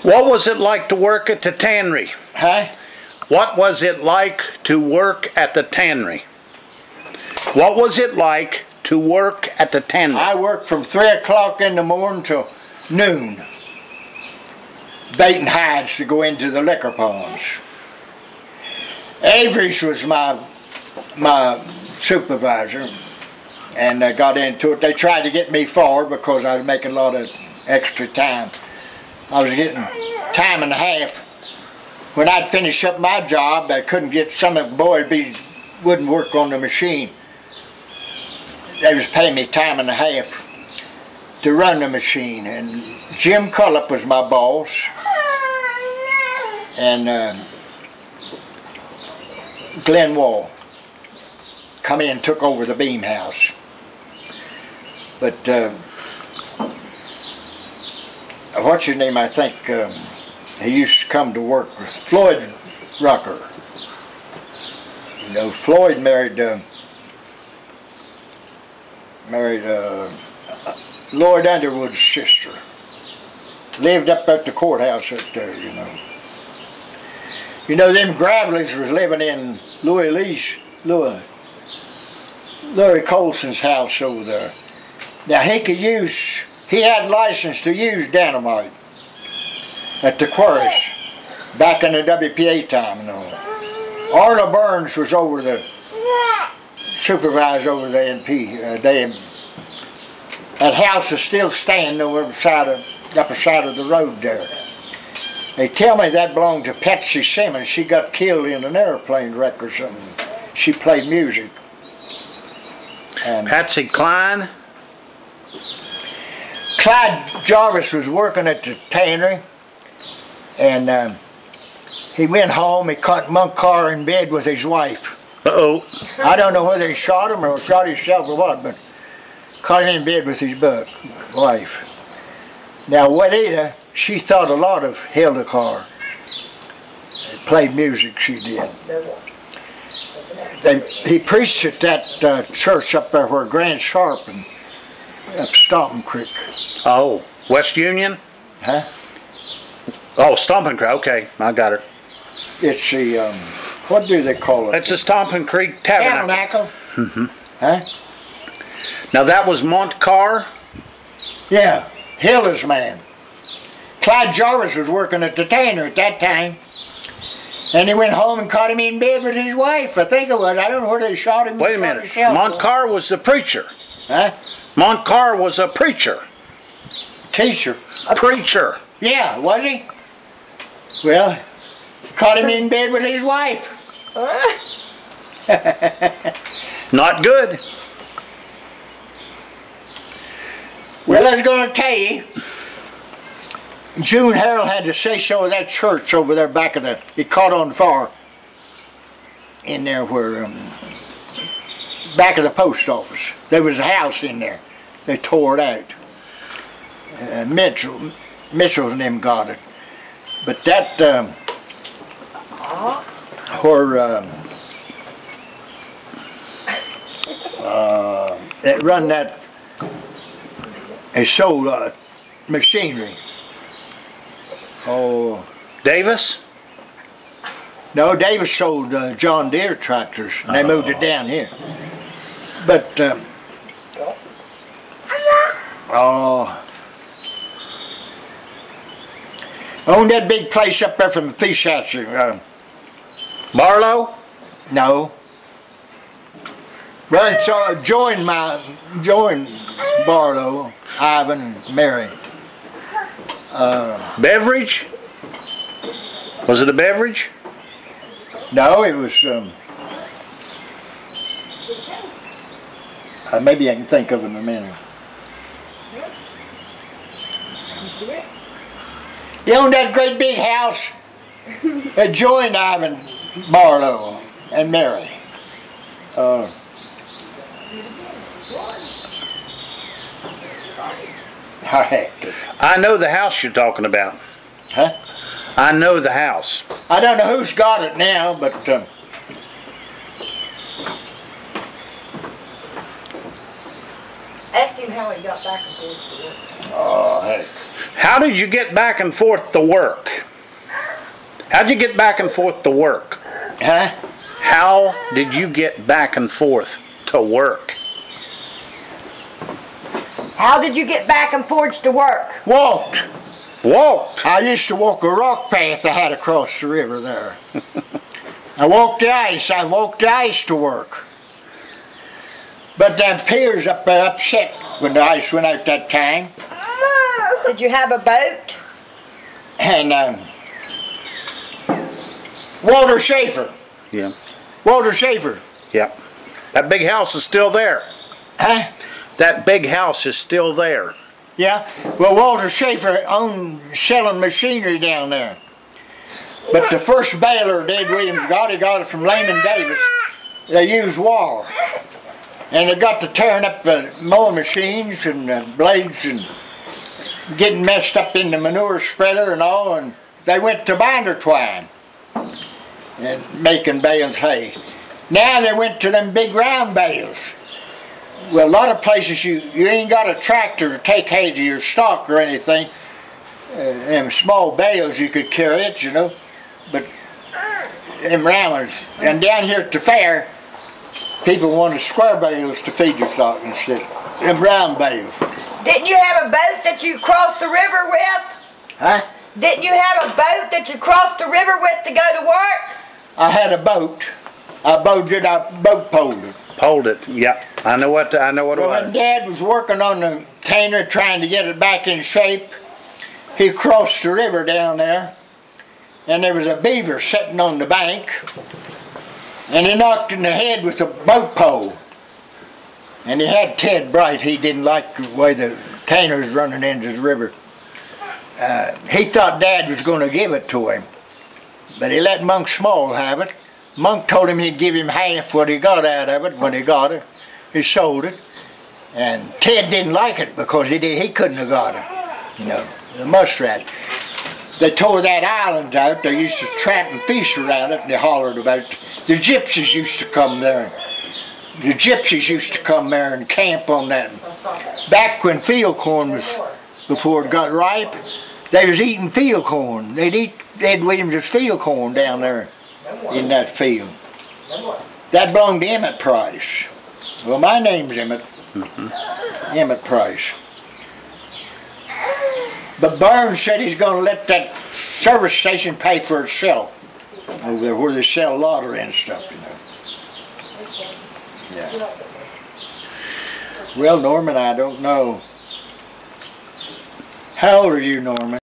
What was it like to work at the tannery? Huh? What was it like to work at the tannery? What was it like to work at the tannery? I worked from 3 o'clock in the morning till noon, baiting hides to go into the liquor ponds. Avery's was my supervisor, and I got into it. They tried to get me fired because I was making a lot of extra time. I was getting time and a half. When I'd finish up my job, I couldn't get some of the boys wouldn't work on the machine. They was paying me time and a half to run the machine, and Jim Cullip was my boss, and Glenn Wall come in and took over the beam house. But what's his name? I think he used to come to work with Floyd Rucker. You know, Floyd married Lloyd Underwood's sister. Lived up at the courthouse up there, you know. You know, them Graveleys was living in Louis Colson's house over there. Now he had license to use dynamite at the quarries back in the WPA time and all. Arnold Burns was over the supervisor over the NP. That house is still standing over the upper side of the road there. They tell me that belonged to Patsy Simmons. She got killed in an airplane wreck or something. She played music. And Patsy Cline? Clyde Jarvis was working at the tannery, and he went home. He caught Monk Carr in bed with his wife. Uh-oh. I don't know whether he shot him or shot himself or what, but caught him in bed with his wife. Now, Juanita, she thought a lot of Hilda Carr. Played music, she did. He preached at that church up there where Grant Sharp and up Stomping Creek. Oh, West Union? Huh? Oh, Stomping Creek. Okay, I got it. It's the, what do they call it? It's the Stomping Creek Tabernacle. Mm-hmm. Huh? Now that was Montcar? Yeah, Hilda's man. Clyde Jarvis was working at the tannery at that time. And he went home and caught him in bed with his wife, I think it was. I don't know where they shot him. Wait a minute. Montcar was the preacher. Huh? Montcar was a preacher. Teacher. A preacher. Yeah, was he? Well, caught him in bed with his wife. Not good. Well, I was going to tell you, June Harold had to say so of that church over there back of the, it caught on fire in there where, back of the post office. There was a house in there. They tore it out. Mitchell's and them got it. But that, where it run that, they sold machinery. Oh, Davis? No, Davis sold John Deere tractors, and they moved it down here. But, owned that big place up there from the fish hatchery. Barlow? No. Well, it's joined Barlow, Ivan, and Mary. Beverage? Was it a beverage? No, it was, maybe I can think of it in a minute. He owned that great big house that joined Ivan Barlow and Mary. I know the house you're talking about. Huh? I know the house. I don't know who's got it now, but ask him how he got back and forth to work. oh heck. How How did you get back and forth to work? How'd you get back and forth to work? Huh? How did you get back and forth to work? How did you get back and forth to work? Walked. Walked. I used to walk a rock path I had across the river there. I walked the ice. I walked the ice to work. But them piers up there upset when the ice went out that time. Did you have a boat? And Walter Schaefer. Yeah. Walter Schaefer. Yep. That big house is still there. Huh? That big house is still there. Yeah. Well, Walter Schaefer owned selling machinery down there. But the first baler Dad Williams got, he got it from Lehman Davis. They used wire. And they got to tearing up the mowing machines and the blades and getting messed up in the manure spreader and all. And they went to binder twine and making bales hay. Now they went to them big round bales. Well, a lot of places you ain't got a tractor to take hay to your stock or anything. Them small bales you could carry it, you know. But them round ones. And down here at the fair, people wanted square bales to feed your stock instead of them round bales. Didn't you have a boat that you crossed the river with? Huh? Didn't you have a boat that you crossed the river with to go to work? I had a boat. I boat poled it. Poled it. Yep. I know what it Well, when was. Dad was working on the tanner trying to get it back in shape, he crossed the river down there, and there was a beaver sitting on the bank, and he knocked in the head with a boat pole. And he had Ted Bright. He didn't like the way the tanner was running into the river. He thought Dad was going to give it to him, but he let Monk Small have it. Monk told him he'd give him half what he got out of it when he got it. He sold it. And Ted didn't like it because he couldn't have got it. You know, the muskrat. They tore that island out. They used to trap and fish around it, and they hollered about it. The gypsies used to come there. The gypsies used to come there and camp on that. Back when field corn was, before it got ripe, they was eating field corn. They'd eat Ed Williams' field corn down there in that field. That belonged to Emmett Price. Well, my name's Emmett. Emmett Price. But Burns said he's going to let that service station pay for itself over there where they sell lottery and stuff, you know. Yeah. Well, Norman, I don't know. How old are you, Norman?